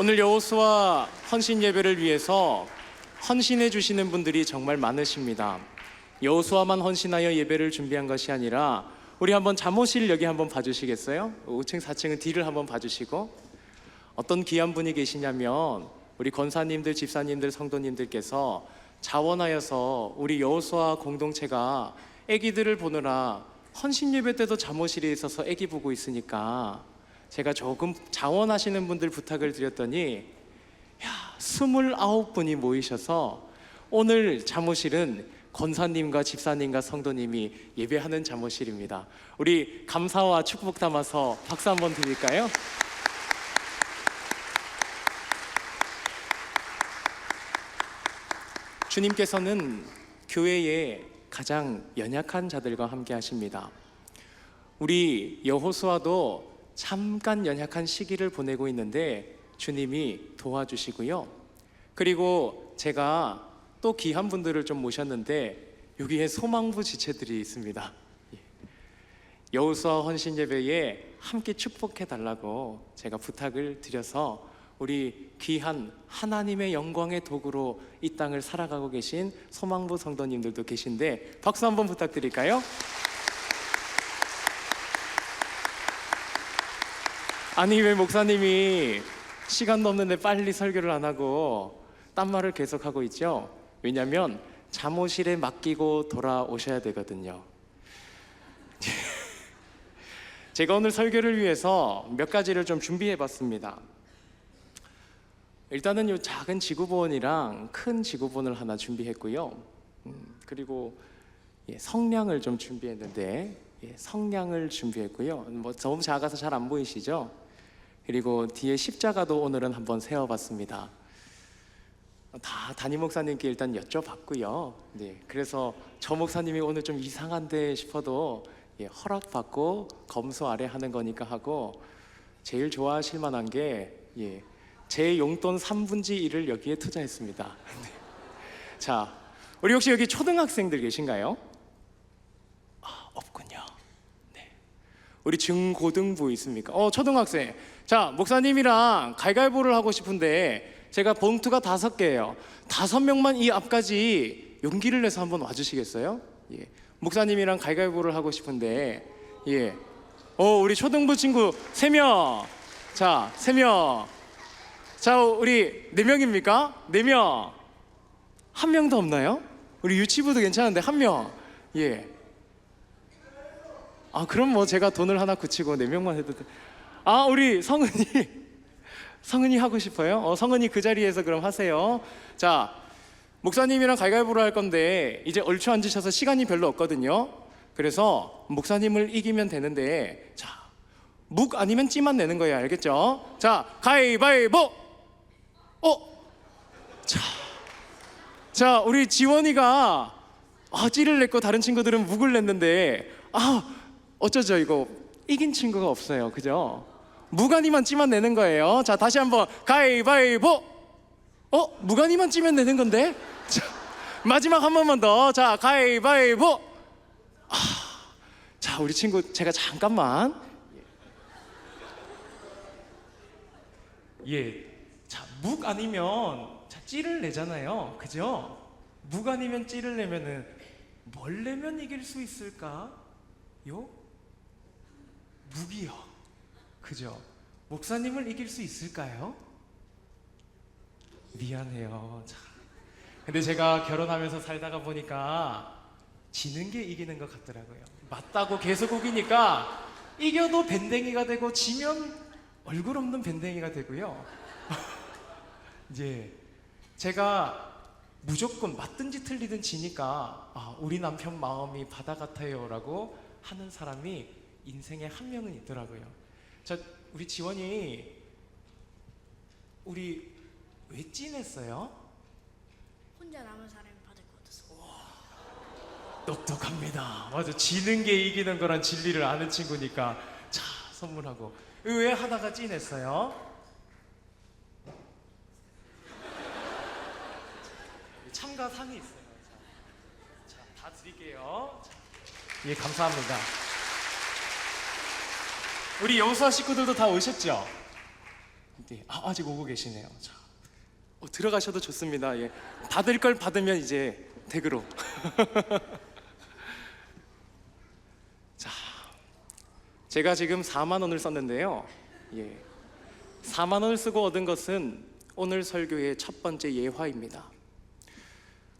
오늘 여호수아 헌신 예배를 위해서 헌신해 주시는 분들이 정말 많으십니다. 여호수아만 헌신하여 예배를 준비한 것이 아니라 우리 한번 잠옷실 여기 한번 봐주시겠어요? 5층 4층은 뒤를 한번 봐주시고, 어떤 귀한 분이 계시냐면 우리 권사님들, 집사님들, 성도님들께서 자원하여서 우리 여호수아 공동체가 아기들을 보느라 헌신 예배 때도 잠옷실에 있어서 아기 보고 있으니까 제가 조금 자원하시는 분들 부탁을 드렸더니 29분이 모이셔서 오늘 잠옷실은 권사님과 집사님과 성도님이 예배하는 잠옷실입니다. 우리 감사와 축복 담아서 박수 한번 드릴까요? 주님께서는 교회에 가장 연약한 자들과 함께 하십니다. 우리 여호수아도 잠깐 연약한 시기를 보내고 있는데 주님이 도와주시고요. 그리고 제가 또 귀한 분들을 좀 모셨는데 여기에 소망부 지체들이 있습니다. 여호수아 헌신 예배에 함께 축복해 달라고 제가 부탁을 드려서 우리 귀한 하나님의 영광의 도구로 이 땅을 살아가고 계신 소망부 성도님들도 계신데 박수 한번 부탁드릴까요? 아니, 왜 목사님이 시간도 없는데 빨리 설교를 안 하고 딴 말을 계속하고 있죠? 왜냐하면 잠옷실에 맡기고 돌아오셔야 되거든요. 제가 오늘 설교를 위해서 몇 가지를 좀 준비해 봤습니다. 일단은 이 작은 지구본이랑 큰 지구본을 하나 준비했고요. 그리고 성량을 좀 준비했는데 성량을 준비했고요. 뭐 너무 작아서 잘 안 보이시죠? 그리고 뒤에 십자가도 오늘은 한번 세워봤습니다. 다 담임 목사님께 일단 여쭤봤고요. 그래서 저 목사님이 오늘 좀 이상한데 싶어도 허락받고 검수 아래 하는 거니까 하고, 제일 좋아하실 만한 게 제 용돈 3분의 1을 여기에 투자했습니다. 자, 우리 혹시 여기 초등학생들 계신가요? 없군요. 우리 중고등부 있습니까? 초등학생. 자, 목사님이랑 가위바위보를 하고 싶은데 제가 봉투가 5개예요. 5명만 이 앞까지 용기를 내서 한번 와주시겠어요? 목사님이랑 가위바위보를 하고 싶은데 우리 초등부 친구 3명. 자, 3명. 자, 우리 4명입니까? 4명. 1명도 없나요? 우리 유치부도 괜찮은데 1명. 그럼 뭐 제가 돈을 하나 굳히고 4명만 해도 돼. 우리 성은이 하고 싶어요? 성은이 그 자리에서 그럼 하세요. 자, 목사님이랑 가위바위보를 할 건데 이제 얼추 앉으셔서 시간이 별로 없거든요. 그래서 목사님을 이기면 되는데, 자, 묵 아니면 찌만 내는 거예요. 알겠죠? 자, 가위바위보. 자, 우리 지원이가 찌를 냈고 다른 친구들은 묵을 냈는데 어쩌죠? 이거 이긴 친구가 없어요. 그죠? 무관이만 찌만 내는 거예요. 자, 다시 한번 가위바위보. 무관이만 찌면 내는 건데. 자, 마지막 한 번만 더. 자, 가위바위보. 자, 우리 친구 제가 잠깐만. 자, 묵 아니면 찌를 내잖아요. 그죠? 묵 아니면 찌를 내면은 뭘 내면 이길 수 있을까요? 묵이요. 그죠? 목사님을 이길 수 있을까요? 미안해요. 근데 제가 결혼하면서 살다가 보니까 지는 게 이기는 것 같더라고요. 맞다고 계속 우기니까 이겨도 밴댕이가 되고 지면 얼굴 없는 밴댕이가 되고요. 제가 무조건 맞든지 틀리든 지니까 우리 남편 마음이 바다 같아요 라고 하는 사람이 인생에 1명은 있더라고요. 자, 우리 지원이 우리 왜 찐했어요? 혼자 남은 사람이 받을 것 같아서. 똑똑합니다. 맞아, 지는 게 이기는 거란 진리를 아는 친구니까. 자, 선물하고. 왜 하다가 찐했어요? 참가상이 있어요. 자, 다 드릴게요. 감사합니다. 우리 여호수아 식구들도 다 오셨죠? 네, 아직 오고 계시네요. 자, 들어가셔도 좋습니다. 예, 받을 걸 받으면 이제 댁으로. 자, 제가 지금 4만 원을 썼는데요. 예, 4만 원을 쓰고 얻은 것은 오늘 설교의 첫 번째 예화입니다.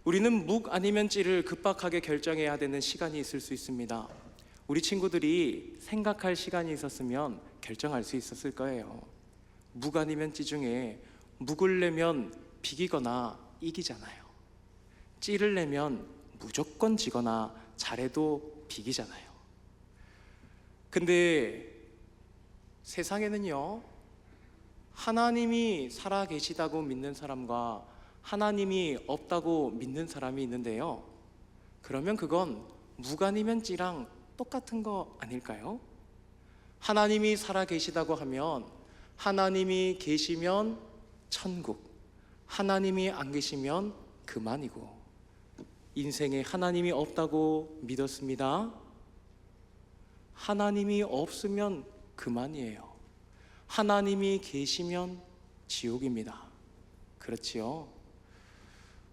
우리는 묵 아니면 찌를 급박하게 결정해야 되는 시간이 있을 수 있습니다. 우리 친구들이 생각할 시간이 있었으면 결정할 수 있었을 거예요. 묵 아니면 찌 중에 묵을 내면 비기거나 이기잖아요. 찌를 내면 무조건 지거나 잘해도 비기잖아요. 근데 세상에는요, 하나님이 살아 계시다고 믿는 사람과 하나님이 없다고 믿는 사람이 있는데요, 그러면 그건 묵 아니면 찌랑 똑같은 거 아닐까요? 하나님이 살아 계시다고 하면 하나님이 계시면 천국, 하나님이 안 계시면 그만이고, 인생에 하나님이 없다고 믿었습니다. 하나님이 없으면 그만이에요. 하나님이 계시면 지옥입니다. 그렇지요?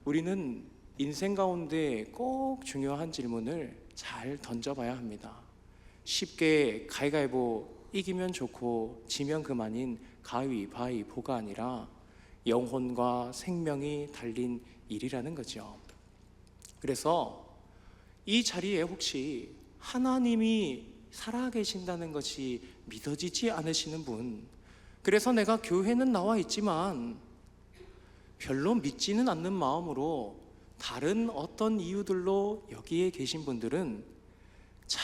우리는 인생 가운데 꼭 중요한 질문을 잘 던져봐야 합니다. 쉽게 가위가위보 이기면 좋고 지면 그만인 가위바위보가 아니라 영혼과 생명이 달린 일이라는 거죠. 그래서 이 자리에 혹시 하나님이 살아계신다는 것이 믿어지지 않으시는 분, 그래서 내가 교회는 나와 있지만 별로 믿지는 않는 마음으로 다른 어떤 이유들로 여기에 계신 분들은 잘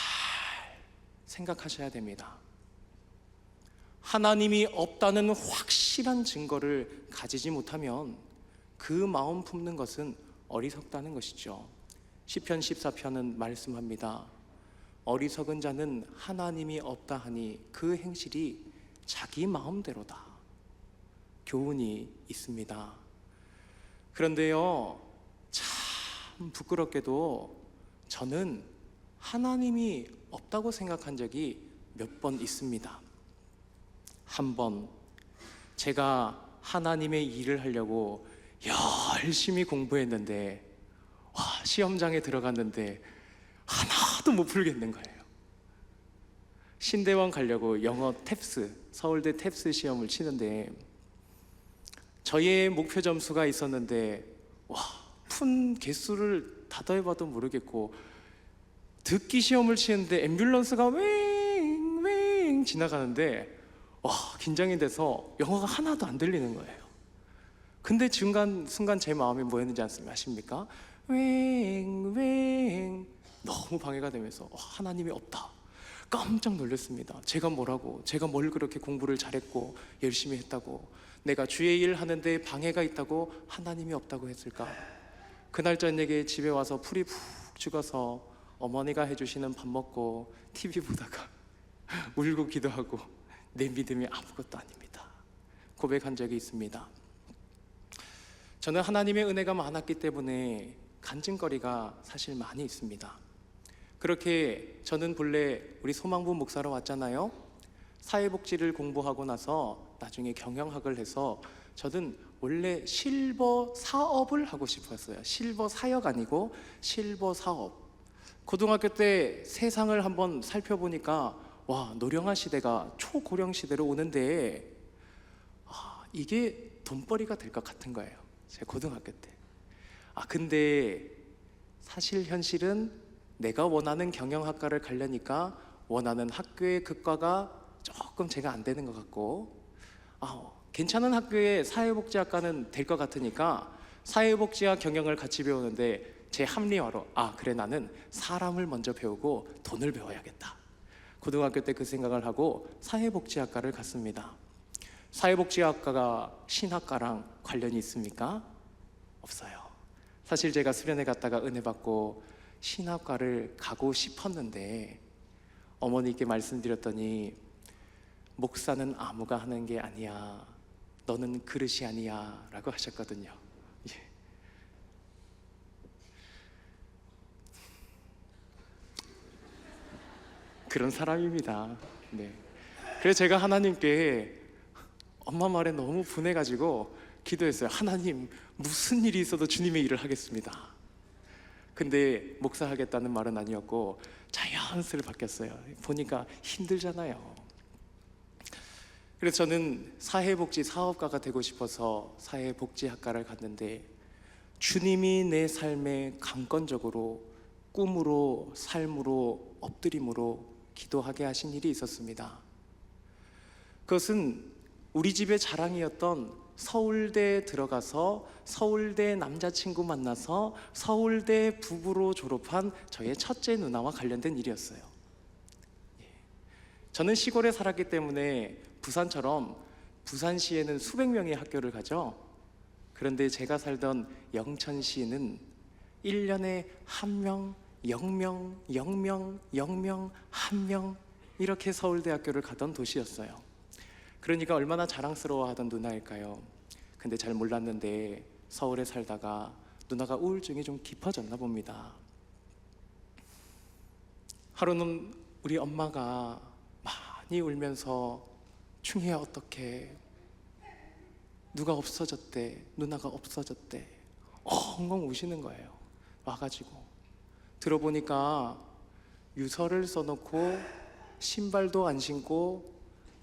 생각하셔야 됩니다. 하나님이 없다는 확실한 증거를 가지지 못하면 그 마음 품는 것은 어리석다는 것이죠. 시편 14편은 말씀합니다. 어리석은 자는 하나님이 없다 하니 그 행실이 자기 마음대로다. 교훈이 있습니다. 그런데요, 참 부끄럽게도 저는 하나님이 없다고 생각한 적이 몇 번 있습니다. 한 번 제가 하나님의 일을 하려고 열심히 공부했는데 시험장에 들어갔는데 하나도 못 풀겠는 거예요. 신대원 가려고 영어 탭스, 서울대 탭스 시험을 치는데 저의 목표 점수가 있었는데 푼 개수를 다 더해봐도 모르겠고, 듣기 시험을 치는데 앰뷸런스가 웽웽 지나가는데 긴장이 돼서 영어가 하나도 안 들리는 거예요. 근데 순간 제 마음이 뭐였는지 아십니까? 웽웽 너무 방해가 되면서 하나님이 없다. 깜짝 놀랐습니다. 제가 뭘 그렇게 공부를 잘했고 열심히 했다고, 내가 주의 일 하는데 방해가 있다고 하나님이 없다고 했을까? 그날 저녁에 집에 와서 풀이 푹 죽어서 어머니가 해주시는 밥 먹고 TV 보다가 울고 기도하고 내 믿음이 아무것도 아닙니다. 고백한 적이 있습니다. 저는 하나님의 은혜가 많았기 때문에 간증거리가 사실 많이 있습니다. 그렇게 저는 본래 우리 소망부 목사로 왔잖아요. 사회복지를 공부하고 나서 나중에 경영학을 해서 저는 원래 실버 사업을 하고 싶었어요. 실버 사역 아니고 실버 사업. 고등학교 때 세상을 한번 살펴보니까 노령화 시대가 초고령 시대로 오는데 이게 돈벌이가 될 것 같은 거예요. 제가 고등학교 때. 근데 사실 현실은 내가 원하는 경영학과를 가려니까 원하는 학교의 교과가 조금 제가 안 되는 것 같고, 괜찮은 학교의 사회복지학과는 될 것 같으니까 사회복지와 경영을 같이 배우는데 제 합리화로 그래, 나는 사람을 먼저 배우고 돈을 배워야겠다. 고등학교 때 그 생각을 하고 사회복지학과를 갔습니다. 사회복지학과가 신학과랑 관련이 있습니까? 없어요. 사실 제가 수련회 갔다가 은혜 받고 신학과를 가고 싶었는데 어머니께 말씀드렸더니 목사는 아무가 하는 게 아니야, 너는 그릇이 아니야 라고 하셨거든요. 그런 사람입니다. 네. 그래서 제가 하나님께 엄마 말에 너무 분해가지고 기도했어요. 하나님, 무슨 일이 있어도 주님의 일을 하겠습니다. 근데 목사하겠다는 말은 아니었고 자연스레 바뀌었어요. 보니까 힘들잖아요. 그래서 저는 사회복지 사업가가 되고 싶어서 사회복지학과를 갔는데, 주님이 내 삶에 강건적으로 꿈으로, 삶으로, 엎드림으로 기도하게 하신 일이 있었습니다. 그것은 우리 집의 자랑이었던 서울대에 들어가서 서울대 남자친구 만나서 서울대 부부로 졸업한 저의 첫째 누나와 관련된 일이었어요. 저는 시골에 살았기 때문에 부산처럼 부산시에는 수백 명의 학교를 가죠. 그런데 제가 살던 영천시는 1년에 1명, 0명, 0명, 0명, 1명 이렇게 서울대학교를 가던 도시였어요. 그러니까 얼마나 자랑스러워하던 누나일까요? 근데 잘 몰랐는데 서울에 살다가 누나가 우울증이 좀 깊어졌나 봅니다. 하루는 우리 엄마가 많이 울면서 충희야 어떡해, 누가 없어졌대, 누나가 없어졌대, 엉엉 우시는 거예요. 와가지고 들어보니까 유서를 써놓고 신발도 안 신고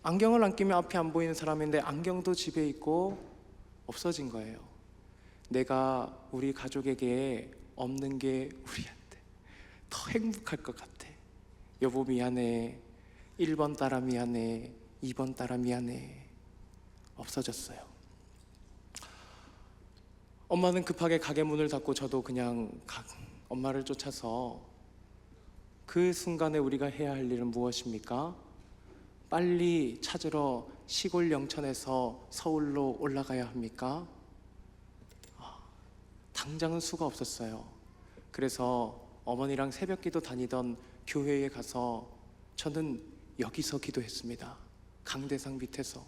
안경을 안 끼면 앞이 안 보이는 사람인데 안경도 집에 있고 없어진 거예요. 내가 우리 가족에게 없는 게 우리한테 더 행복할 것 같아. 여보 미안해, 1번 딸아 미안해, 2번 딸아 미안해. 없어졌어요. 엄마는 급하게 가게 문을 닫고 저도 그냥 엄마를 쫓아서, 그 순간에 우리가 해야 할 일은 무엇입니까? 빨리 찾으러 시골 영천에서 서울로 올라가야 합니까? 당장은 수가 없었어요. 그래서 어머니랑 새벽기도 다니던 교회에 가서 저는 여기서 기도했습니다. 강대상 밑에서.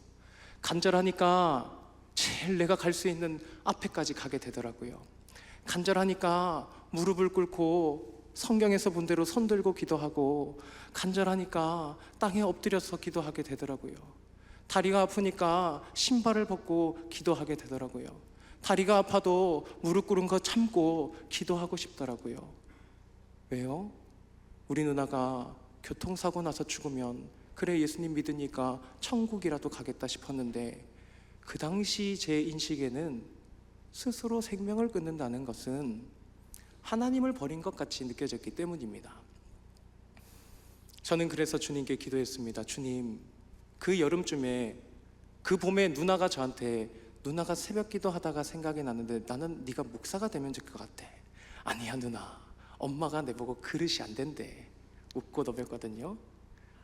간절하니까 제일 내가 갈 수 있는 앞에까지 가게 되더라고요. 간절하니까 무릎을 꿇고 성경에서 본 대로 손 들고 기도하고, 간절하니까 땅에 엎드려서 기도하게 되더라고요. 다리가 아프니까 신발을 벗고 기도하게 되더라고요. 다리가 아파도 무릎 꿇은 거 참고 기도하고 싶더라고요. 왜요? 우리 누나가 교통사고 나서 죽으면 그래 예수님 믿으니까 천국이라도 가겠다 싶었는데, 그 당시 제 인식에는 스스로 생명을 끊는다는 것은 하나님을 버린 것 같이 느껴졌기 때문입니다. 저는 그래서 주님께 기도했습니다. 주님, 그 여름쯤에, 그 봄에 누나가 저한테, 누나가 새벽 기도하다가 생각이 났는데 나는 네가 목사가 되면 될 것 같아. 아니야 누나, 엄마가 내보고 그릇이 안 된대. 웃고 넘겼거든요.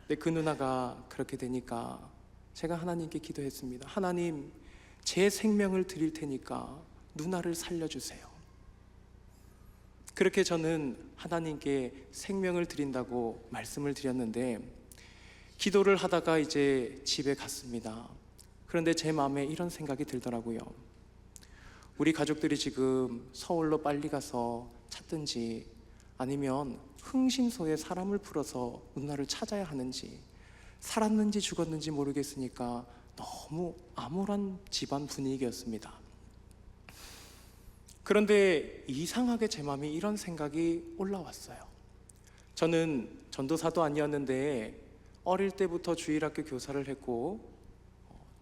근데 그 누나가 그렇게 되니까 제가 하나님께 기도했습니다. 하나님, 제 생명을 드릴 테니까 누나를 살려주세요. 그렇게 저는 하나님께 생명을 드린다고 말씀을 드렸는데, 기도를 하다가 이제 집에 갔습니다. 그런데 제 마음에 이런 생각이 들더라고요. 우리 가족들이 지금 서울로 빨리 가서 찾든지 아니면 흥신소에 사람을 풀어서 누나를 찾아야 하는지, 살았는지 죽었는지 모르겠으니까 너무 암울한 집안 분위기였습니다. 그런데 이상하게 제 마음에 이런 생각이 올라왔어요. 저는 전도사도 아니었는데 어릴 때부터 주일학교 교사를 했고,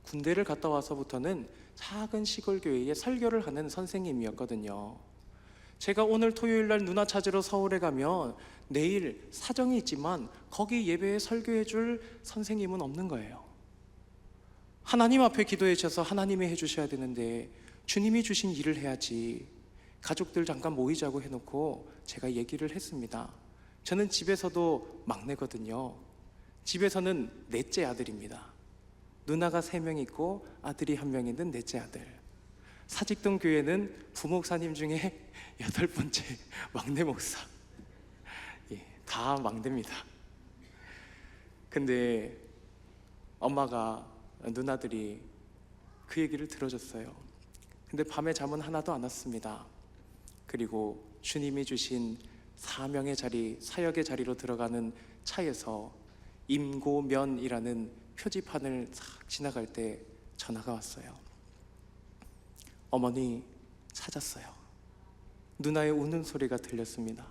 군대를 갔다 와서부터는 작은 시골 교회에 설교를 하는 선생님이었거든요. 제가 오늘 토요일 날 누나 찾으러 서울에 가면 내일 사정이 있지만 거기 예배에 설교해 줄 선생님은 없는 거예요. 하나님 앞에 기도해 주셔서 하나님이 해주셔야 되는데 주님이 주신 일을 해야지. 가족들 잠깐 모이자고 해놓고 제가 얘기를 했습니다. 저는 집에서도 막내거든요. 집에서는 넷째 아들입니다. 누나가 3명 있고 아들이 1명 있는 넷째 아들. 사직동 교회는 부목사님 중에 8번째 막내 목사. 다 막내입니다. 근데 엄마가, 누나들이 그 얘기를 들어줬어요. 근데 밤에 잠은 하나도 안 왔습니다. 그리고 주님이 주신 사명의 자리, 사역의 자리로 들어가는 차에서 임고면이라는 표지판을 싹 지나갈 때 전화가 왔어요. 어머니 찾았어요. 누나의 우는 소리가 들렸습니다.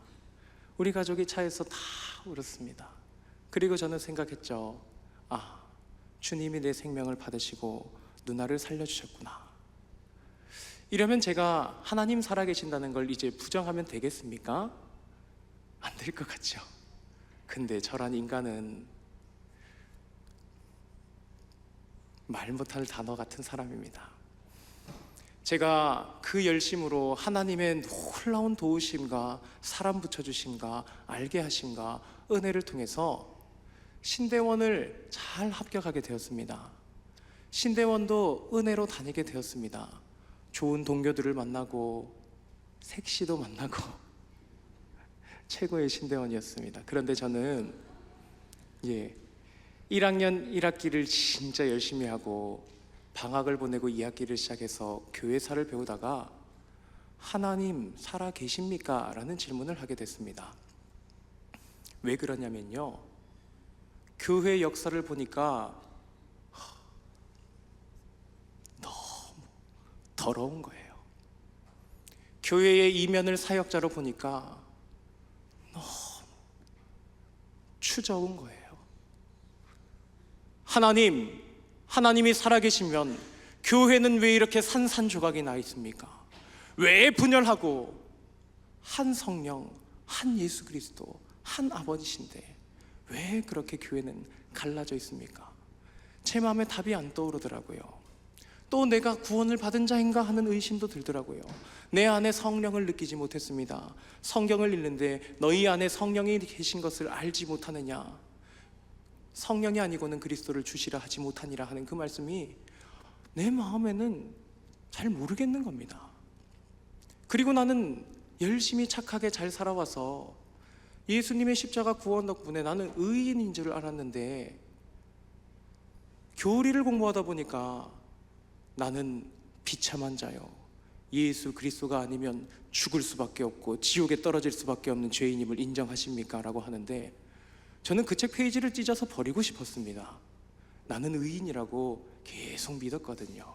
우리 가족이 차에서 다 울었습니다. 그리고 저는 생각했죠. 아, 주님이 내 생명을 받으시고 누나를 살려주셨구나. 이러면 제가 하나님 살아계신다는 걸 이제 부정하면 되겠습니까? 안 될 것 같죠. 근데 저란 인간은 말 못할 단어 같은 사람입니다. 제가 그 열심으로 하나님의 놀라운 도우심과 사람 붙여주심과 알게 하심과 은혜를 통해서 신대원을 잘 합격하게 되었습니다. 신대원도 은혜로 다니게 되었습니다. 좋은 동료들을 만나고 색시도 만나고 최고의 신대원이었습니다. 그런데 저는 1학년 1학기를 진짜 열심히 하고 방학을 보내고 2학기를 시작해서 교회사를 배우다가 하나님 살아 계십니까? 라는 질문을 하게 됐습니다. 왜 그러냐면요, 교회 역사를 보니까 너무 더러운 거예요. 교회의 이면을 사역자로 보니까 너무 추저운 거예요. 하나님이 살아계시면 교회는 왜 이렇게 산산조각이 나 있습니까? 왜 분열하고 한 성령, 한 예수 그리스도, 한 아버지신데 왜 그렇게 교회는 갈라져 있습니까? 제 마음에 답이 안 떠오르더라고요. 또 내가 구원을 받은 자인가 하는 의심도 들더라고요. 내 안에 성령을 느끼지 못했습니다. 성경을 읽는데 너희 안에 성령이 계신 것을 알지 못하느냐, 성령이 아니고는 그리스도를 주시라 하지 못하니라 하는 그 말씀이 내 마음에는 잘 모르겠는 겁니다. 그리고 나는 열심히 착하게 잘 살아와서 예수님의 십자가 구원 덕분에 나는 의인인 줄 알았는데 교리를 공부하다 보니까 나는 비참한 자요, 예수 그리스도가 아니면 죽을 수밖에 없고 지옥에 떨어질 수밖에 없는 죄인임을 인정하십니까? 라고 하는데 저는 그 책 페이지를 찢어서 버리고 싶었습니다. 나는 의인이라고 계속 믿었거든요.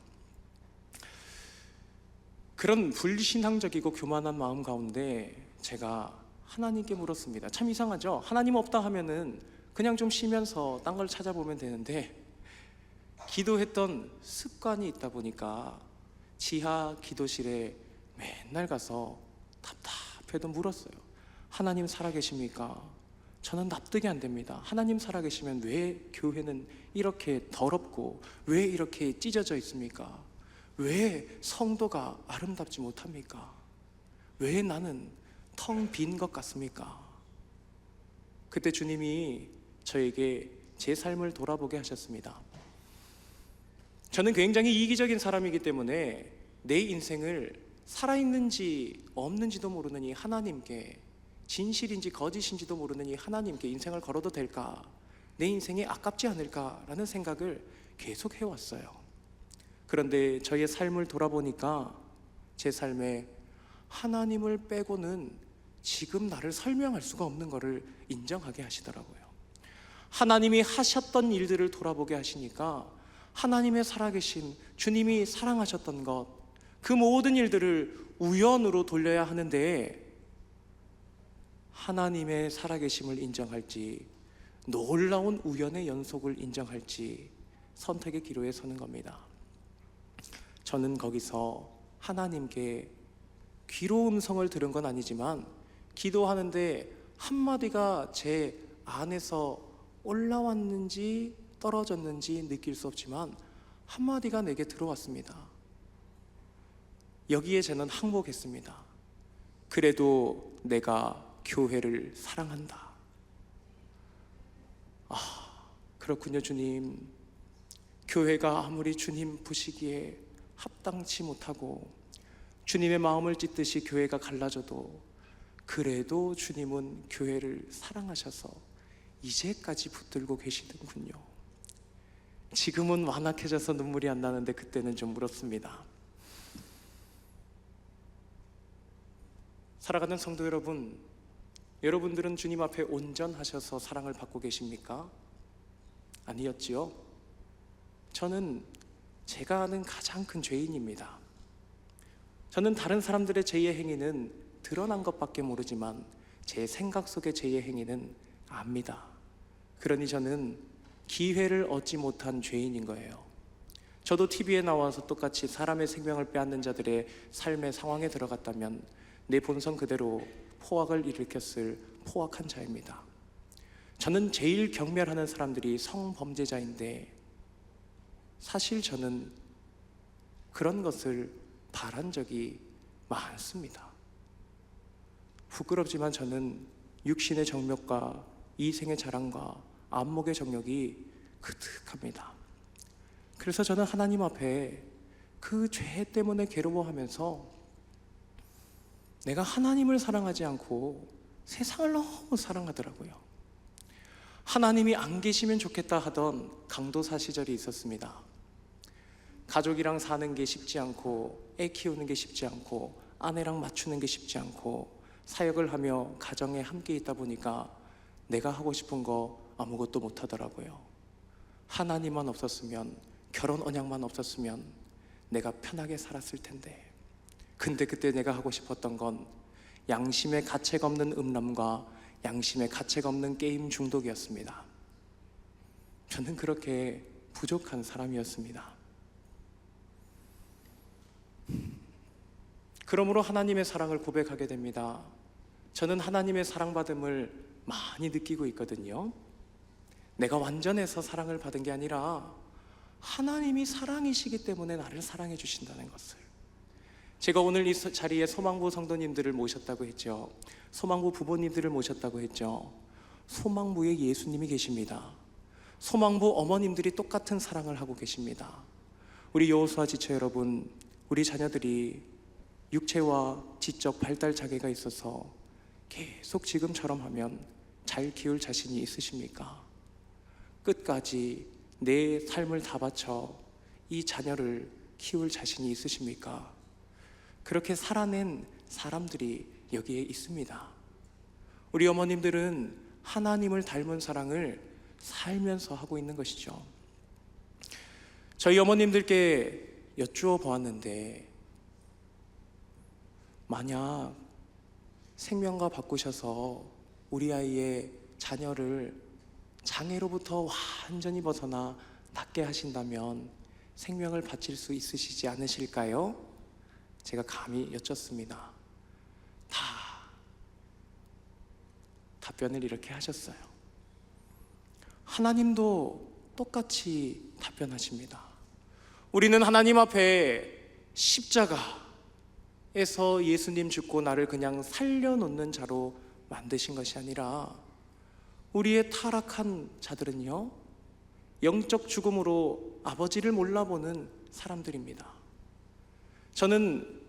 그런 불신앙적이고 교만한 마음 가운데 제가 하나님께 물었습니다. 참 이상하죠? 하나님 없다 하면은 그냥 좀 쉬면서 딴 걸 찾아보면 되는데 기도했던 습관이 있다 보니까 지하 기도실에 맨날 가서 답답해도 물었어요. 하나님 살아계십니까? 저는 납득이 안 됩니다. 하나님 살아계시면 왜 교회는 이렇게 더럽고 왜 이렇게 찢어져 있습니까? 왜 성도가 아름답지 못합니까? 왜 나는 텅 빈 것 같습니까? 그때 주님이 저에게 제 삶을 돌아보게 하셨습니다. 저는 굉장히 이기적인 사람이기 때문에 내 인생을 살아있는지 없는지도 모르는 이 하나님께, 진실인지 거짓인지도 모르는 이 하나님께 인생을 걸어도 될까? 내 인생이 아깝지 않을까라는 생각을 계속 해왔어요. 그런데 저의 삶을 돌아보니까 제 삶에 하나님을 빼고는 지금 나를 설명할 수가 없는 것을 인정하게 하시더라고요. 하나님이 하셨던 일들을 돌아보게 하시니까 하나님의 살아계신 주님이 사랑하셨던 것, 그 모든 일들을 우연으로 돌려야 하는데 하나님의 살아계심을 인정할지 놀라운 우연의 연속을 인정할지 선택의 기로에 서는 겁니다. 저는 거기서 하나님께 귀로 음성을 들은 건 아니지만 기도하는데 한마디가 제 안에서 올라왔는지 떨어졌는지 느낄 수 없지만 한마디가 내게 들어왔습니다. 여기에 저는 항복했습니다. 그래도 내가 교회를 사랑한다. 그렇군요, 주님. 교회가 아무리 주님 보시기에 합당치 못하고 주님의 마음을 찢듯이 교회가 갈라져도 그래도 주님은 교회를 사랑하셔서 이제까지 붙들고 계시는군요. 지금은 완악해져서 눈물이 안 나는데 그때는 좀 울었습니다. 살아가는 성도 여러분, 여러분들은 주님 앞에 온전하셔서 사랑을 받고 계십니까? 아니었지요? 저는 제가 아는 가장 큰 죄인입니다. 저는 다른 사람들의 죄의 행위는 드러난 것밖에 모르지만 제 생각 속의 죄의 행위는 압니다. 그러니 저는 기회를 얻지 못한 죄인인 거예요. 저도 TV에 나와서 똑같이 사람의 생명을 빼앗는 자들의 삶의 상황에 들어갔다면 내 본성 그대로 포악을 일으켰을 포악한 자입니다. 저는 제일 경멸하는 사람들이 성범죄자인데 사실 저는 그런 것을 바란 적이 많습니다. 부끄럽지만 저는 육신의 정욕과 이생의 자랑과 안목의 정욕이 그득합니다. 그래서 저는 하나님 앞에 그 죄 때문에 괴로워하면서 내가 하나님을 사랑하지 않고 세상을 너무 사랑하더라고요. 하나님이 안 계시면 좋겠다 하던 강도사 시절이 있었습니다. 가족이랑 사는 게 쉽지 않고 애 키우는 게 쉽지 않고 아내랑 맞추는 게 쉽지 않고 사역을 하며 가정에 함께 있다 보니까 내가 하고 싶은 거 아무것도 못 하더라고요. 하나님만 없었으면, 결혼 언약만 없었으면 내가 편하게 살았을 텐데. 근데 그때 내가 하고 싶었던 건 양심의 가책 없는 음란과 양심의 가책 없는 게임 중독이었습니다. 저는 그렇게 부족한 사람이었습니다. 그러므로 하나님의 사랑을 고백하게 됩니다. 저는 하나님의 사랑받음을 많이 느끼고 있거든요. 내가 완전해서 사랑을 받은 게 아니라 하나님이 사랑이시기 때문에 나를 사랑해 주신다는 것을. 제가 오늘 이 자리에 소망부 성도님들을 모셨다고 했죠. 소망부 부모님들을 모셨다고 했죠. 소망부에 예수님이 계십니다. 소망부 어머님들이 똑같은 사랑을 하고 계십니다. 우리 여호수아 지체 여러분, 우리 자녀들이 육체와 지적 발달 장애가 있어서 계속 지금처럼 하면 잘 키울 자신이 있으십니까? 끝까지 내 삶을 다 바쳐 이 자녀를 키울 자신이 있으십니까? 그렇게 살아낸 사람들이 여기에 있습니다. 우리 어머님들은 하나님을 닮은 사랑을 살면서 하고 있는 것이죠. 저희 어머님들께 여쭈어 보았는데, 만약 생명과 바꾸셔서 우리 아이의 자녀를 장애로부터 완전히 벗어나 낫게 하신다면 생명을 바칠 수 있으시지 않으실까요? 제가 감히 여쭙습니다. 다 답변을 이렇게 하셨어요. 하나님도 똑같이 답변하십니다. 우리는 하나님 앞에 십자가에서 예수님 죽고 나를 그냥 살려놓는 자로 만드신 것이 아니라 우리의 타락한 자들은요, 영적 죽음으로 아버지를 몰라보는 사람들입니다. 저는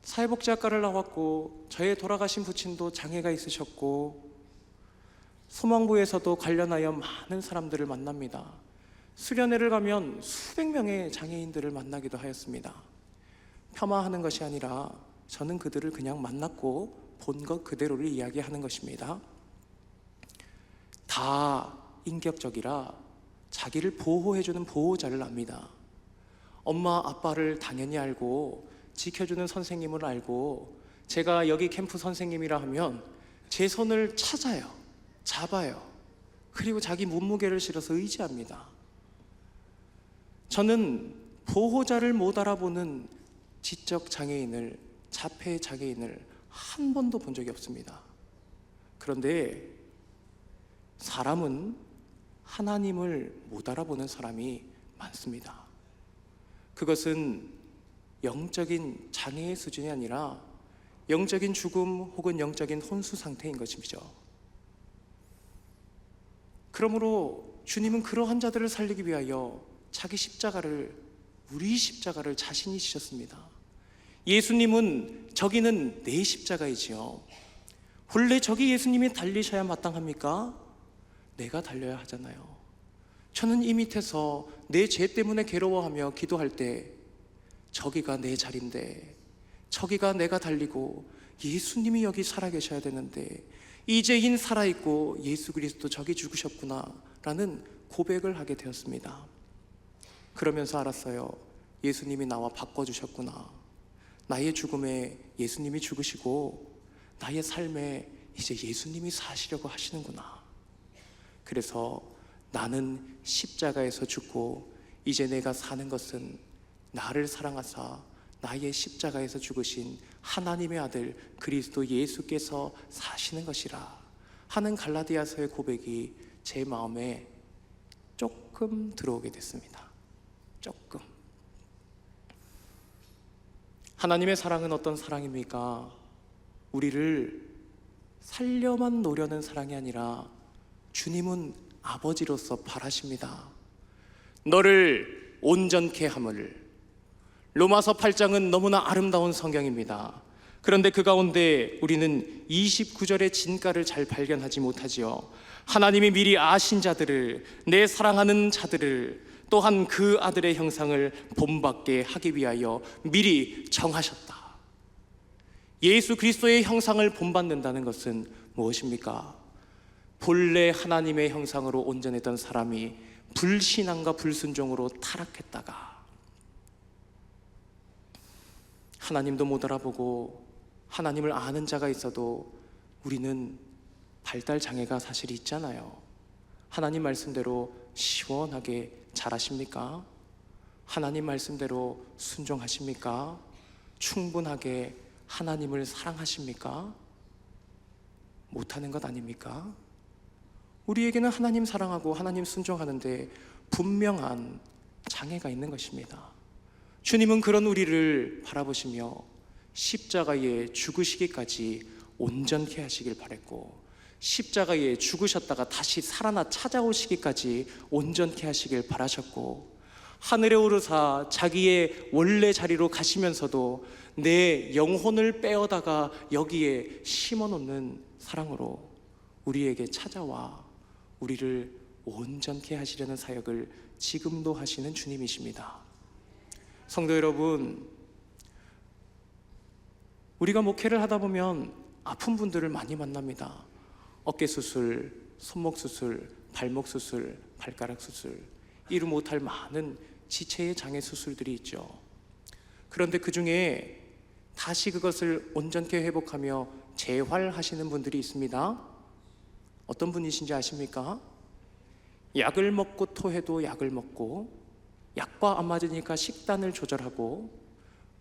사회복지학과를 나왔고 저의 돌아가신 부친도 장애가 있으셨고 소망부에서도 관련하여 많은 사람들을 만납니다. 수련회를 가면 수백 명의 장애인들을 만나기도 하였습니다. 폄하하는 것이 아니라 저는 그들을 그냥 만났고 본 것 그대로를 이야기하는 것입니다. 다 인격적이라 자기를 보호해주는 보호자를 압니다. 엄마 아빠를 당연히 알고 지켜주는 선생님을 알고, 제가 여기 캠프 선생님이라 하면 제 손을 찾아요, 잡아요. 그리고 자기 몸무게를 실어서 의지합니다. 저는 보호자를 못 알아보는 지적 장애인을, 자폐 장애인을 한 번도 본 적이 없습니다. 그런데 사람은 하나님을 못 알아보는 사람이 많습니다. 그것은 영적인 장애의 수준이 아니라 영적인 죽음 혹은 영적인 혼수 상태인 것이죠. 그러므로 주님은 그러한 자들을 살리기 위하여 자기 십자가를, 우리 십자가를 자신이 지셨습니다. 예수님은 저기는 내 십자가이지요. 원래 저기 예수님이 달리셔야 마땅합니까? 내가 달려야 하잖아요. 저는 이 밑에서 내 죄 때문에 괴로워하며 기도할 때 저기가 내 자리인데, 저기가 내가 달리고 예수님이 여기 살아계셔야 되는데 이제인 살아있고 예수 그리스도 저기 죽으셨구나 라는 고백을 하게 되었습니다. 그러면서 알았어요. 예수님이 나와 바꿔주셨구나. 나의 죽음에 예수님이 죽으시고 나의 삶에 이제 예수님이 사시려고 하시는구나. 그래서 나는 십자가에서 죽고 이제 내가 사는 것은 나를 사랑하사 나의 십자가에서 죽으신 하나님의 아들 그리스도 예수께서 사시는 것이라 하는 갈라디아서의 고백이 제 마음에 조금 들어오게 됐습니다. 조금. 하나님의 사랑은 어떤 사랑입니까? 우리를 살려만 노려는 사랑이 아니라 주님은 아버지로서 바라십니다. 너를 온전케 함을. 로마서 8장은 너무나 아름다운 성경입니다. 그런데 그 가운데 우리는 29절의 진가를 잘 발견하지 못하지요. 하나님이 미리 아신 자들을, 내 사랑하는 자들을, 또한 그 아들의 형상을 본받게 하기 위하여 미리 정하셨다. 예수 그리스도의 형상을 본받는다는 것은 무엇입니까? 본래 하나님의 형상으로 온전했던 사람이 불신앙과 불순종으로 타락했다가 하나님도 못 알아보고 하나님을 아는 자가 있어도 우리는 발달 장애가 사실 있잖아요. 하나님 말씀대로 시원하게 잘하십니까? 하나님 말씀대로 순종하십니까? 충분하게 하나님을 사랑하십니까? 못하는 것 아닙니까? 우리에게는 하나님 사랑하고 하나님 순종하는데 분명한 장애가 있는 것입니다. 주님은 그런 우리를 바라보시며 십자가에 죽으시기까지 온전케 하시길 바랬고, 십자가에 죽으셨다가 다시 살아나 찾아오시기까지 온전케 하시길 바라셨고, 하늘에 오르사 자기의 원래 자리로 가시면서도 내 영혼을 빼어다가 여기에 심어놓는 사랑으로 우리에게 찾아와 우리를 온전케 하시려는 사역을 지금도 하시는 주님이십니다. 성도 여러분, 우리가 목회를 하다 보면 아픈 분들을 많이 만납니다. 어깨 수술, 손목 수술, 발목 수술, 발가락 수술, 이루 못할 많은 지체의 장애 수술들이 있죠. 그런데 그 중에 다시 그것을 온전케 회복하며 재활하시는 분들이 있습니다. 어떤 분이신지 아십니까? 약을 먹고 토해도 약을 먹고, 약과 안 맞으니까 식단을 조절하고,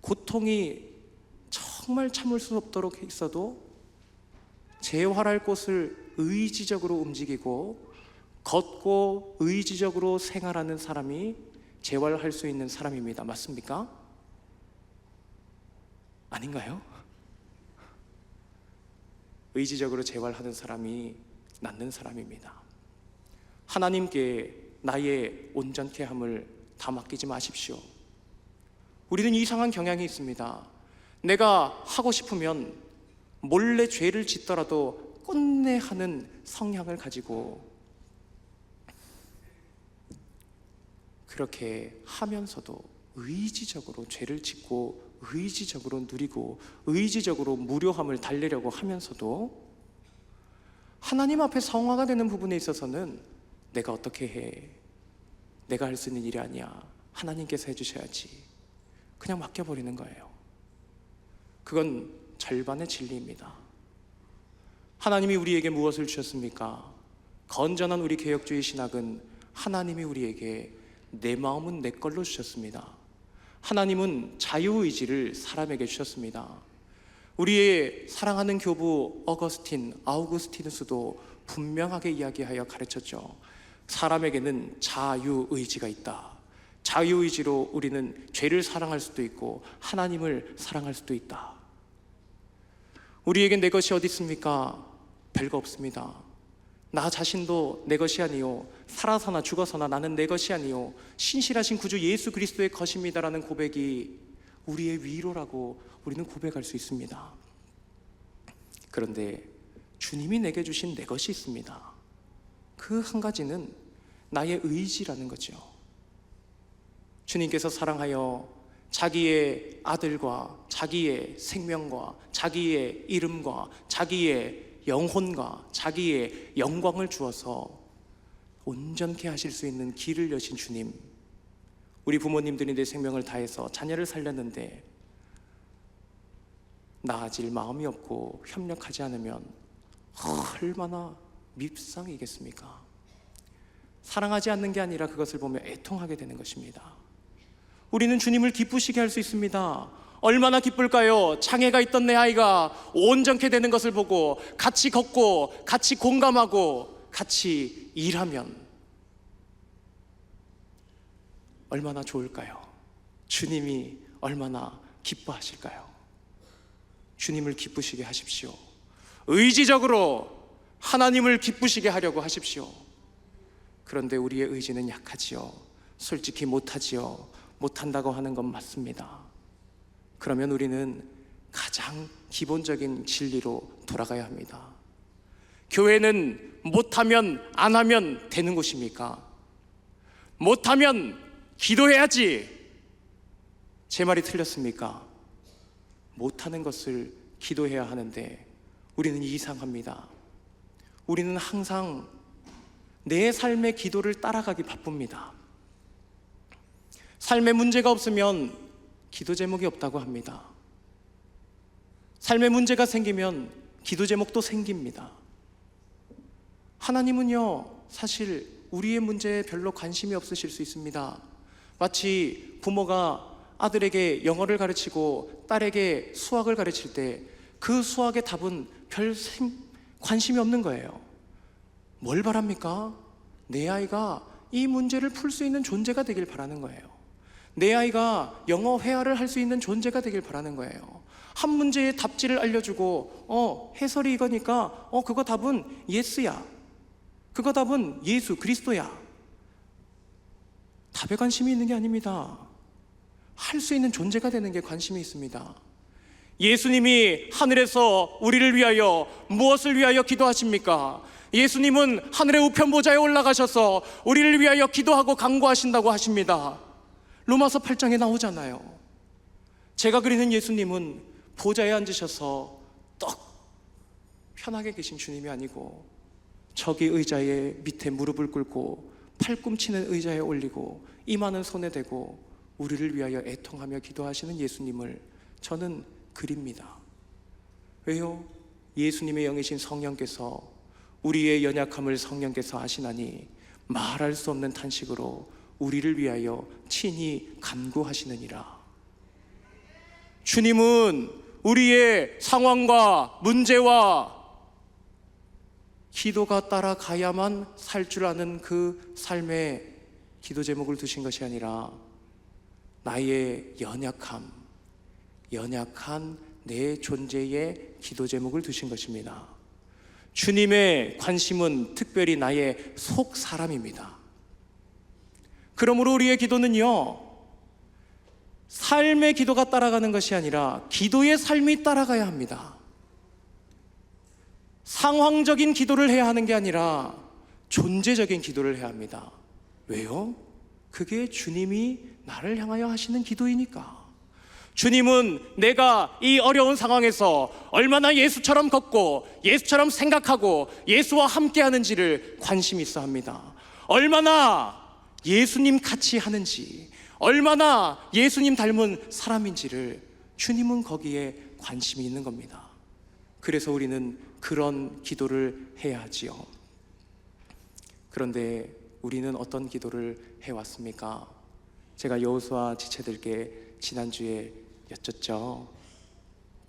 고통이 정말 참을 수 없도록 있어도 재활할 곳을 의지적으로 움직이고 걷고 의지적으로 생활하는 사람이 재활할 수 있는 사람입니다. 맞습니까? 아닌가요? 의지적으로 재활하는 사람이 낫는 사람입니다. 하나님께 나의 온전케 함을 다 맡기지 마십시오. 우리는 이상한 경향이 있습니다. 내가 하고 싶으면 몰래 죄를 짓더라도 끝내 하는 성향을 가지고 그렇게 하면서도 의지적으로 죄를 짓고 의지적으로 누리고 의지적으로 무료함을 달래려고 하면서도 하나님 앞에 성화가 되는 부분에 있어서는 내가 어떻게 해? 내가 할 수 있는 일이 아니야. 하나님께서 해주셔야지. 그냥 맡겨버리는 거예요. 그건 절반의 진리입니다. 하나님이 우리에게 무엇을 주셨습니까? 건전한 우리 개혁주의 신학은 하나님이 우리에게 내 마음은 내 걸로 주셨습니다. 하나님은 자유의지를 사람에게 주셨습니다. 우리의 사랑하는 교부 아우구스티누스도 분명하게 이야기하여 가르쳤죠. 사람에게는 자유의지가 있다. 자유의지로 우리는 죄를 사랑할 수도 있고 하나님을 사랑할 수도 있다. 우리에겐 내 것이 어디 있습니까? 별거 없습니다. 나 자신도 내 것이 아니요, 살아서나 죽어서나 나는 내 것이 아니요, 신실하신 구주 예수 그리스도의 것입니다라는 고백이 우리의 위로라고 우리는 고백할 수 있습니다. 그런데 주님이 내게 주신 내 것이 있습니다. 그 한 가지는 나의 의지라는 거죠. 주님께서 사랑하여 자기의 아들과 자기의 생명과 자기의 이름과 자기의 영혼과 자기의 영광을 주어서 온전케 하실 수 있는 길을 여신 주님, 우리 부모님들이 내 생명을 다해서 자녀를 살렸는데 나아질 마음이 없고 협력하지 않으면 얼마나 밉상이겠습니까? 사랑하지 않는 게 아니라 그것을 보며 애통하게 되는 것입니다. 우리는 주님을 기쁘시게 할 수 있습니다. 얼마나 기쁠까요? 장애가 있던 내 아이가 온전케 되는 것을 보고 같이 걷고 같이 공감하고 같이 일하면 얼마나 좋을까요? 주님이 얼마나 기뻐하실까요? 주님을 기쁘시게 하십시오. 의지적으로 하나님을 기쁘시게 하려고 하십시오. 그런데 우리의 의지는 약하지요. 솔직히 못하지요. 못한다고 하는 건 맞습니다. 그러면 우리는 가장 기본적인 진리로 돌아가야 합니다. 교회는 못하면 안 하면 되는 곳입니까? 못하면 기도해야지. 제 말이 틀렸습니까? 못하는 것을 기도해야 하는데 우리는 이상합니다. 우리는 항상 내 삶의 기도를 따라가기 바쁩니다. 삶에 문제가 없으면 기도 제목이 없다고 합니다. 삶에 문제가 생기면 기도 제목도 생깁니다. 하나님은요, 사실 우리의 문제에 별로 관심이 없으실 수 있습니다. 마치 부모가 아들에게 영어를 가르치고 딸에게 수학을 가르칠 때 그 수학의 답은 별 관심이 없는 거예요. 뭘 바랍니까? 내 아이가 이 문제를 풀 수 있는 존재가 되길 바라는 거예요. 내 아이가 영어 회화를 할 수 있는 존재가 되길 바라는 거예요. 한 문제의 답지를 알려주고 해설이 이거니까 그거 답은 예스야. 그거 답은 예수 그리스도야. 답에 관심이 있는 게 아닙니다. 할 수 있는 존재가 되는 게 관심이 있습니다. 예수님이 하늘에서 우리를 위하여 무엇을 위하여 기도하십니까? 예수님은 하늘의 우편보좌에 올라가셔서 우리를 위하여 기도하고 간구하신다고 하십니다. 로마서 8장에 나오잖아요. 제가 그리는 예수님은 보좌에 앉으셔서 떡 편하게 계신 주님이 아니고 저기 의자의 밑에 무릎을 꿇고 팔꿈치는 의자에 올리고 이마는 손에 대고 우리를 위하여 애통하며 기도하시는 예수님을 저는 그립니다. 왜요? 예수님의 영이신 성령께서 우리의 연약함을 성령께서 아시나니 말할 수 없는 탄식으로 우리를 위하여 친히 간구하시느니라. 주님은 우리의 상황과 문제와 기도가 따라가야만 살 줄 아는 그 삶의 기도 제목을 두신 것이 아니라 나의 연약한 내 존재의 기도 제목을 두신 것입니다. 주님의 관심은 특별히 나의 속 사람입니다. 그러므로 우리의 기도는요, 삶의 기도가 따라가는 것이 아니라 기도의 삶이 따라가야 합니다. 상황적인 기도를 해야 하는 게 아니라 존재적인 기도를 해야 합니다. 왜요? 그게 주님이 나를 향하여 하시는 기도이니까. 주님은 내가 이 어려운 상황에서 얼마나 예수처럼 걷고 예수처럼 생각하고 예수와 함께 하는지를 관심 있어 합니다. 얼마나 예수님 같이 하는지, 얼마나 예수님 닮은 사람인지를 주님은 거기에 관심이 있는 겁니다. 그래서 우리는 그런 기도를 해야 하지요. 그런데 우리는 어떤 기도를 해왔습니까? 제가 여호수아 지체들께 지난주에 여쭙죠.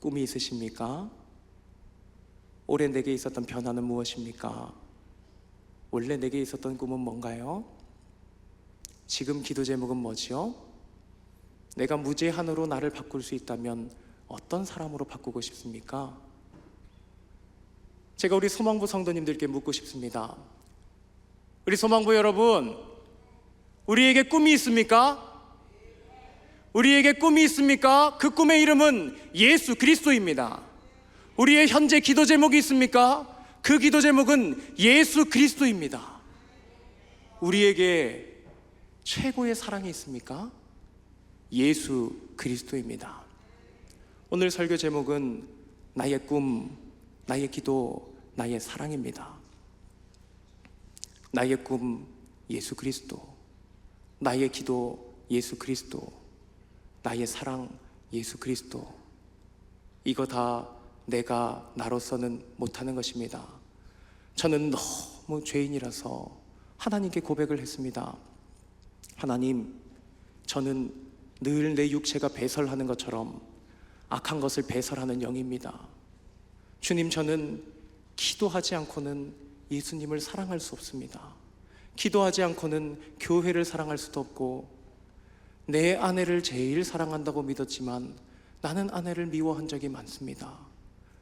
꿈이 있으십니까? 올해 내게 있었던 변화는 무엇입니까? 원래 내게 있었던 꿈은 뭔가요? 지금 기도 제목은 뭐지요? 내가 무제한으로 나를 바꿀 수 있다면 어떤 사람으로 바꾸고 싶습니까? 제가 우리 소망부 성도님들께 묻고 싶습니다. 우리 소망부 여러분, 우리에게 꿈이 있습니까? 우리에게 꿈이 있습니까? 그 꿈의 이름은 예수 그리스도입니다. 우리의 현재 기도 제목이 있습니까? 그 기도 제목은 예수 그리스도입니다. 우리에게 최고의 사랑이 있습니까? 예수 그리스도입니다. 오늘 설교 제목은 나의 꿈, 나의 기도, 나의 사랑입니다. 나의 꿈 예수 그리스도, 나의 기도 예수 그리스도, 나의 사랑 예수 그리스도, 이거 다 내가 나로서는 못하는 것입니다. 저는 너무 죄인이라서 하나님께 고백을 했습니다. 하나님, 저는 늘 내 육체가 배설하는 것처럼 악한 것을 배설하는 영입니다. 주님, 저는 기도하지 않고는 예수님을 사랑할 수 없습니다. 기도하지 않고는 교회를 사랑할 수도 없고, 내 아내를 제일 사랑한다고 믿었지만 나는 아내를 미워한 적이 많습니다.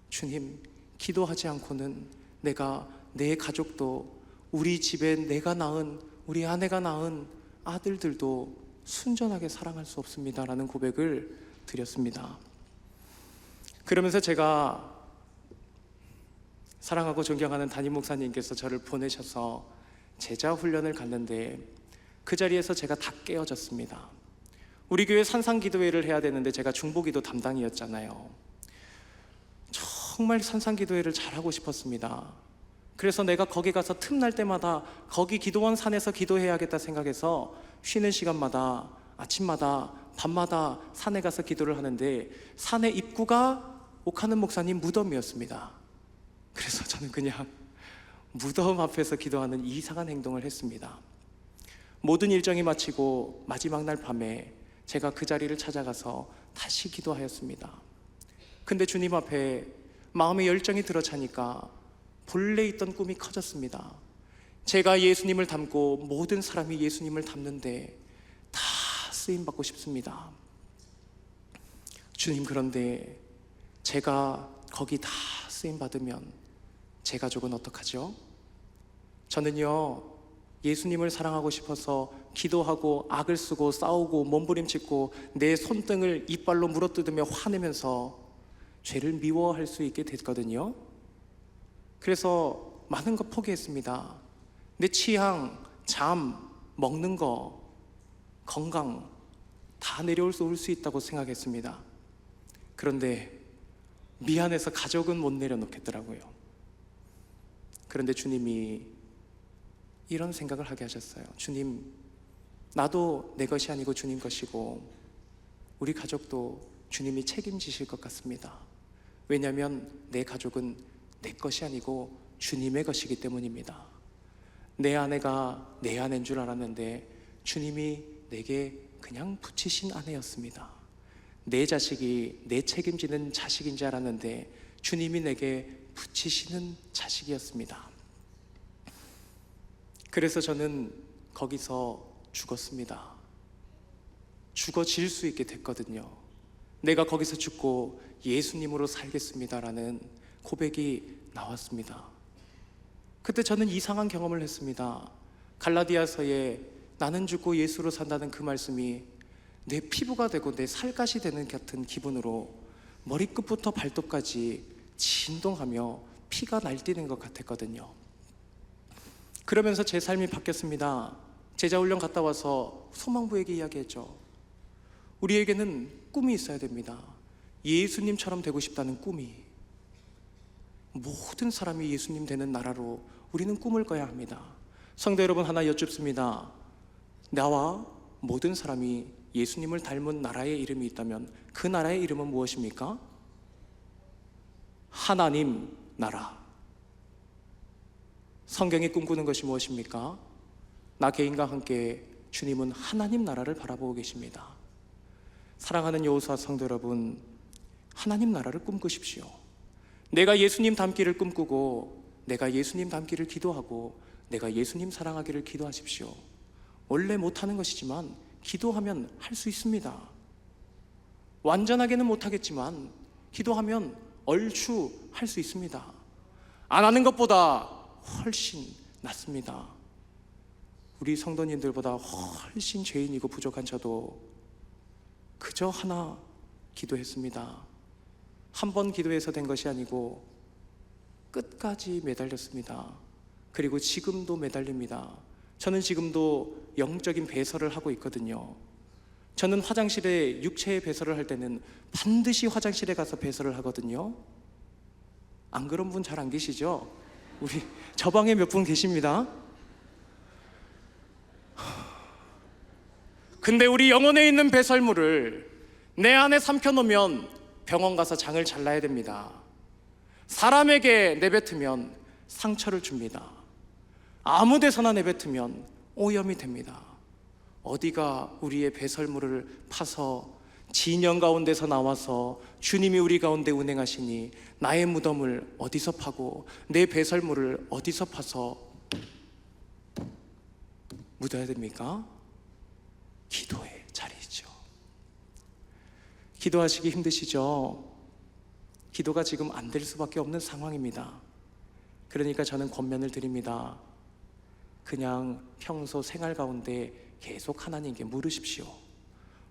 주님, 기도하지 않고는 내가 내 가족도, 우리 집에 내가 낳은, 우리 아내가 낳은 아들들도 순전하게 사랑할 수 없습니다 라는 고백을 드렸습니다. 그러면서 제가 사랑하고 존경하는 담임 목사님께서 저를 보내셔서 제자 훈련을 갔는데, 그 자리에서 제가 다 깨어졌습니다. 우리 교회 산상기도회를 해야 되는데 제가 중보기도 담당이었잖아요. 정말 산상기도회를 잘하고 싶었습니다. 그래서 내가 거기 가서 틈날 때마다 거기 기도원 산에서 기도해야겠다 생각해서 쉬는 시간마다, 아침마다, 밤마다 산에 가서 기도를 하는데, 산의 입구가 옥하는 목사님 무덤이었습니다. 그래서 저는 그냥 무덤 앞에서 기도하는 이상한 행동을 했습니다. 모든 일정이 마치고 마지막 날 밤에 제가 그 자리를 찾아가서 다시 기도하였습니다. 근데 주님 앞에 마음의 열정이 들어차니까 본래 있던 꿈이 커졌습니다. 제가 예수님을 닮고 모든 사람이 예수님을 닮는데 다 쓰임받고 싶습니다. 주님, 그런데 제가 거기 다 쓰임받으면 제 가족은 어떡하죠? 저는요, 예수님을 사랑하고 싶어서 기도하고 악을 쓰고 싸우고 몸부림치고 내 손등을 이빨로 물어뜯으며 화내면서 죄를 미워할 수 있게 됐거든요. 그래서 많은 거 포기했습니다. 내 취향, 잠, 먹는 거, 건강 다 내려올 수 있다고 생각했습니다. 그런데 미안해서 가족은 못 내려놓겠더라고요. 그런데 주님이 이런 생각을 하게 하셨어요. 주님, 나도 내 것이 아니고 주님 것이고 우리 가족도 주님이 책임지실 것 같습니다. 왜냐하면 내 가족은 내 것이 아니고 주님의 것이기 때문입니다. 내 아내가 내 아내인 줄 알았는데 주님이 내게 그냥 붙이신 아내였습니다. 내 자식이 내 책임지는 자식인 줄 알았는데 주님이 내게 붙이시는 자식이었습니다. 그래서 저는 거기서 죽었습니다. 죽어질 수 있게 됐거든요. 내가 거기서 죽고 예수님으로 살겠습니다라는 고백이 나왔습니다. 그때 저는 이상한 경험을 했습니다. 갈라디아서에 나는 죽고 예수로 산다는 그 말씀이 내 피부가 되고 내 살갗이 되는 같은 기분으로 머리끝부터 발톱까지 진동하며 피가 날뛰는 것 같았거든요. 그러면서 제 삶이 바뀌었습니다. 제자훈련 갔다 와서 소망부에게 이야기했죠. 우리에게는 꿈이 있어야 됩니다. 예수님처럼 되고 싶다는 꿈이. 모든 사람이 예수님 되는 나라로 우리는 꿈을 꿔야 합니다. 성도 여러분, 하나 여쭙습니다. 나와 모든 사람이 예수님을 닮은 나라의 이름이 있다면 그 나라의 이름은 무엇입니까? 하나님 나라. 성경이 꿈꾸는 것이 무엇입니까? 나 개인과 함께 주님은 하나님 나라를 바라보고 계십니다. 사랑하는 여호수아 성도 여러분, 하나님 나라를 꿈꾸십시오. 내가 예수님 닮기를 꿈꾸고 내가 예수님 닮기를 기도하고 내가 예수님 사랑하기를 기도하십시오. 원래 못하는 것이지만 기도하면 할 수 있습니다. 완전하게는 못하겠지만 기도하면 얼추 할 수 있습니다. 안 하는 것보다 훨씬 낫습니다. 우리 성도님들보다 훨씬 죄인이고 부족한 저도 그저 하나 기도했습니다. 한 번 기도해서 된 것이 아니고 끝까지 매달렸습니다. 그리고 지금도 매달립니다. 저는 지금도 영적인 배설을 하고 있거든요. 저는 화장실에 육체의 배설을 할 때는 반드시 화장실에 가서 배설을 하거든요. 안 그런 분 잘 안 계시죠? 우리 저 방에 몇 분 계십니다. 근데 우리 영혼에 있는 배설물을 내 안에 삼켜놓으면 병원 가서 장을 잘라야 됩니다. 사람에게 내뱉으면 상처를 줍니다. 아무 데서나 내뱉으면 오염이 됩니다. 어디가 우리의 배설물을 파서 진영 가운데서 나와서 주님이 우리 가운데 운행하시니 나의 무덤을 어디서 파고 내 배설물을 어디서 파서 묻어야 됩니까? 기도의 자리이죠. 기도하시기 힘드시죠? 기도가 지금 안 될 수밖에 없는 상황입니다. 그러니까 저는 권면을 드립니다. 그냥 평소 생활 가운데 계속 하나님께 물으십시오.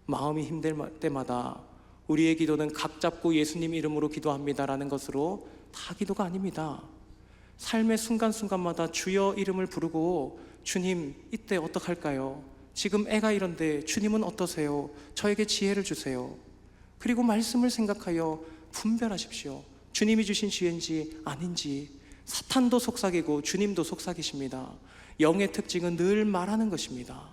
마음이 힘들 때마다 우리의 기도는 각 잡고 예수님 이름으로 기도합니다라는 것으로 다 기도가 아닙니다. 삶의 순간순간마다 주여 이름을 부르고 주님 이때 어떡할까요? 지금 애가 이런데 주님은 어떠세요? 저에게 지혜를 주세요. 그리고 말씀을 생각하여 분별하십시오. 주님이 주신 지혜인지 아닌지. 사탄도 속삭이고 주님도 속삭이십니다. 영의 특징은 늘 말하는 것입니다.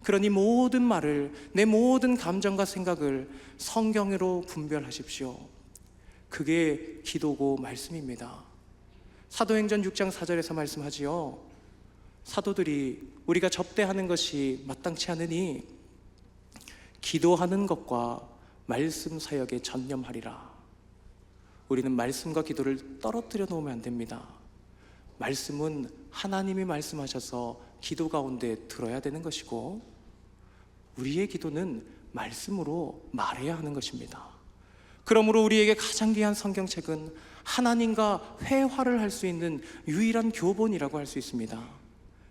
그러니 모든 말을, 내 모든 감정과 생각을 성경으로 분별하십시오. 그게 기도고 말씀입니다. 사도행전 6장 4절에서 말씀하지요. 사도들이 우리가 접대하는 것이 마땅치 않으니 기도하는 것과 말씀 사역에 전념하리라. 우리는 말씀과 기도를 떨어뜨려 놓으면 안 됩니다. 말씀은 하나님이 말씀하셔서 기도 가운데 들어야 되는 것이고, 우리의 기도는 말씀으로 말해야 하는 것입니다. 그러므로 우리에게 가장 귀한 성경책은 하나님과 회화를 할 수 있는 유일한 교본이라고 할 수 있습니다.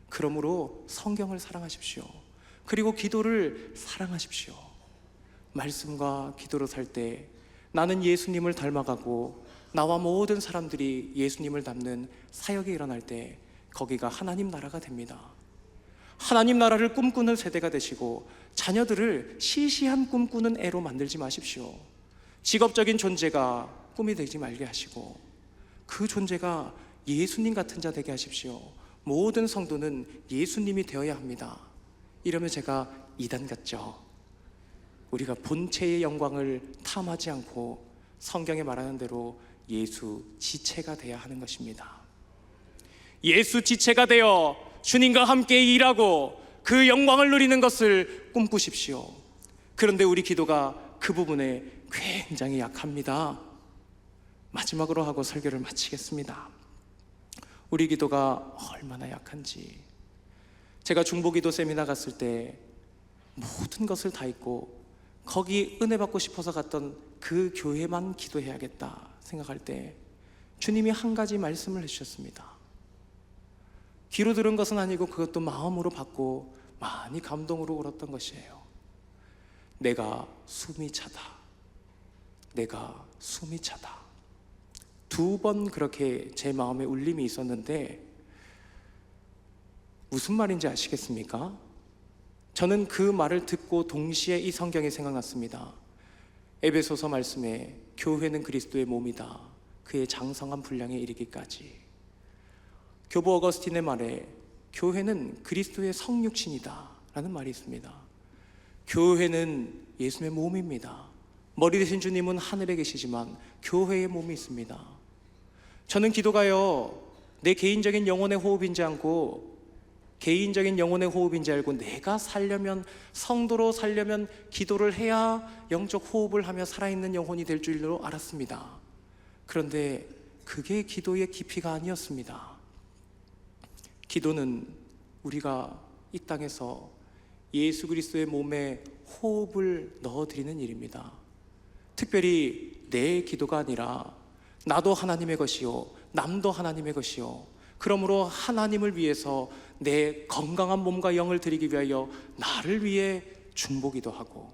그러므로 성경을 사랑하십시오. 그리고 기도를 사랑하십시오. 말씀과 기도로 살 때 나는 예수님을 닮아가고 나와 모든 사람들이 예수님을 닮는 사역이 일어날 때 거기가 하나님 나라가 됩니다. 하나님 나라를 꿈꾸는 세대가 되시고 자녀들을 시시한 꿈꾸는 애로 만들지 마십시오. 직업적인 존재가 꿈이 되지 말게 하시고 그 존재가 예수님 같은 자 되게 하십시오. 모든 성도는 예수님이 되어야 합니다. 이러면 제가 이단 같죠? 우리가 본체의 영광을 탐하지 않고 성경에 말하는 대로 예수 지체가 되어야 하는 것입니다. 예수 지체가 되어 주님과 함께 일하고 그 영광을 누리는 것을 꿈꾸십시오. 그런데 우리 기도가 그 부분에 굉장히 약합니다. 마지막으로 하고 설교를 마치겠습니다. 우리 기도가 얼마나 약한지. 제가 중보기도 세미나 갔을 때 모든 것을 다 잊고 거기 은혜 받고 싶어서 갔던 그 교회만 기도해야겠다 생각할 때 주님이 한 가지 말씀을 해주셨습니다. 귀로 들은 것은 아니고 그것도 마음으로 받고 많이 감동으로 울었던 것이에요. 내가 숨이 차다. 내가 숨이 차다. 2번 그렇게 제 마음에 울림이 있었는데 무슨 말인지 아시겠습니까? 저는 그 말을 듣고 동시에 이 성경이 생각났습니다. 에베소서 말씀에 교회는 그리스도의 몸이다. 그의 장성한 분량에 이르기까지. 교부 어거스틴의 말에 교회는 그리스도의 성육신이다 라는 말이 있습니다. 교회는 예수님의 몸입니다. 머리 되신 주님은 하늘에 계시지만 교회의 몸이 있습니다. 저는 기도가요, 내 개인적인 영혼의 호흡인지 않고 개인적인 영혼의 호흡인지 알고 내가 살려면, 성도로 살려면 기도를 해야 영적 호흡을 하며 살아있는 영혼이 될 줄로 알았습니다. 그런데 그게 기도의 깊이가 아니었습니다. 기도는 우리가 이 땅에서 예수 그리스도의 몸에 호흡을 넣어드리는 일입니다. 특별히 내 기도가 아니라 나도 하나님의 것이요 남도 하나님의 것이요, 그러므로 하나님을 위해서 내 건강한 몸과 영을 드리기 위하여 나를 위해 중보기도 하고,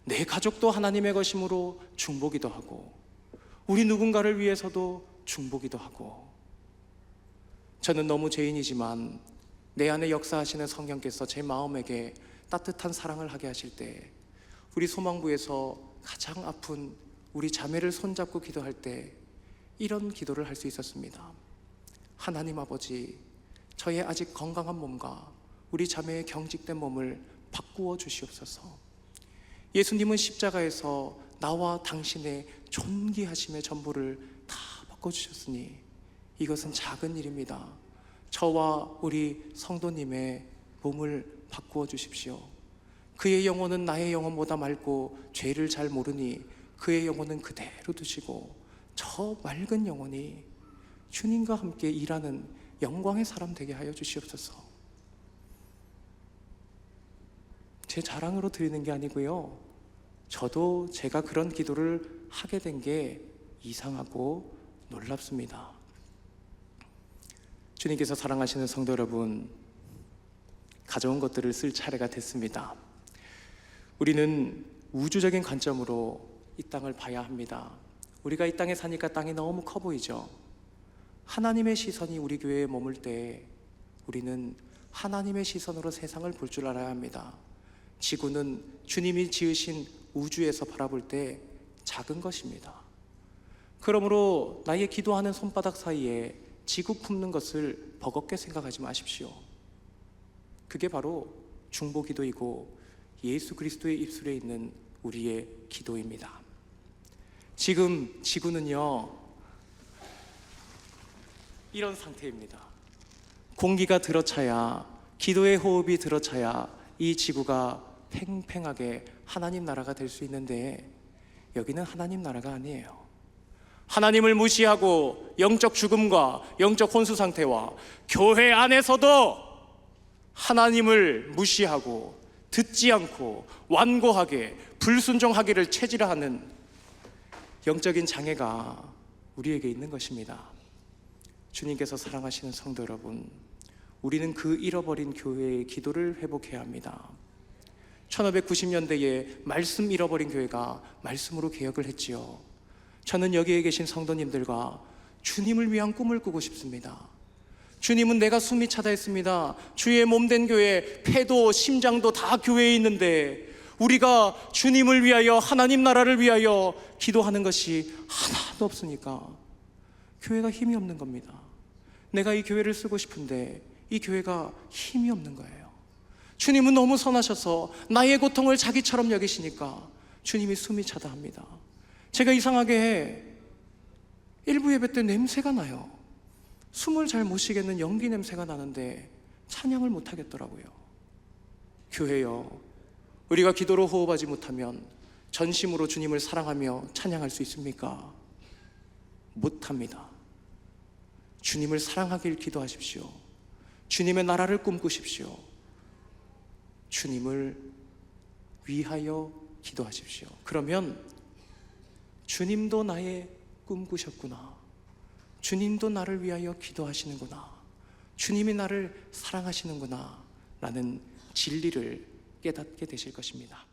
내 가족도 하나님의 것이므로 중보기도 하고, 우리 누군가를 위해서도 중보기도 하고. 저는 너무 죄인이지만 내 안에 역사하시는 성령께서 제 마음에게 따뜻한 사랑을 하게 하실 때 우리 소망부에서 가장 아픈 우리 자매를 손잡고 기도할 때 이런 기도를 할 수 있었습니다. 하나님 아버지, 저의 아직 건강한 몸과 우리 자매의 경직된 몸을 바꾸어 주시옵소서. 예수님은 십자가에서 나와 당신의 존귀하심의 전부를 다 바꿔주셨으니 이것은 작은 일입니다. 저와 우리 성도님의 몸을 바꾸어 주십시오. 그의 영혼은 나의 영혼보다 맑고 죄를 잘 모르니 그의 영혼은 그대로 두시고 저 맑은 영혼이 주님과 함께 일하는 영광의 사람 되게 하여 주시옵소서. 제 자랑으로 드리는 게 아니고요, 저도 제가 그런 기도를 하게 된 게 이상하고 놀랍습니다. 주님께서 사랑하시는 성도 여러분, 가져온 것들을 쓸 차례가 됐습니다. 우리는 우주적인 관점으로 이 땅을 봐야 합니다. 우리가 이 땅에 사니까 땅이 너무 커 보이죠. 하나님의 시선이 우리 교회에 머물 때 우리는 하나님의 시선으로 세상을 볼 줄 알아야 합니다. 지구는 주님이 지으신 우주에서 바라볼 때 작은 것입니다. 그러므로 나의 기도하는 손바닥 사이에 지구 품는 것을 버겁게 생각하지 마십시오. 그게 바로 중보기도이고 예수 그리스도의 입술에 있는 우리의 기도입니다. 지금 지구는요, 이런 상태입니다. 공기가 들어차야, 기도의 호흡이 들어차야 이 지구가 팽팽하게 하나님 나라가 될 수 있는데 여기는 하나님 나라가 아니에요. 하나님을 무시하고 영적 죽음과 영적 혼수 상태와 교회 안에서도 하나님을 무시하고 듣지 않고 완고하게 불순종하기를 체질화하는 영적인 장애가 우리에게 있는 것입니다. 주님께서 사랑하시는 성도 여러분, 우리는 그 잃어버린 교회의 기도를 회복해야 합니다. 1590년대에 말씀 잃어버린 교회가 말씀으로 개혁을 했지요. 저는 여기에 계신 성도님들과 주님을 위한 꿈을 꾸고 싶습니다. 주님은 내가 숨이 차다 했습니다. 주의 몸된 교회, 폐도 심장도 다 교회에 있는데 우리가 주님을 위하여, 하나님 나라를 위하여 기도하는 것이 하나도 없으니까 교회가 힘이 없는 겁니다. 내가 이 교회를 쓰고 싶은데 이 교회가 힘이 없는 거예요. 주님은 너무 선하셔서 나의 고통을 자기처럼 여기시니까 주님이 숨이 차다 합니다. 제가 이상하게 일부 예배 때 냄새가 나요. 숨을 잘 못 쉬겠는 연기 냄새가 나는데 찬양을 못 하겠더라고요. 교회요, 우리가 기도로 호흡하지 못하면 전심으로 주님을 사랑하며 찬양할 수 있습니까? 못합니다. 주님을 사랑하길 기도하십시오. 주님의 나라를 꿈꾸십시오. 주님을 위하여 기도하십시오. 그러면 주님도 나의 꿈꾸셨구나, 주님도 나를 위하여 기도하시는구나, 주님이 나를 사랑하시는구나 라는 진리를 깨닫게 되실 것입니다.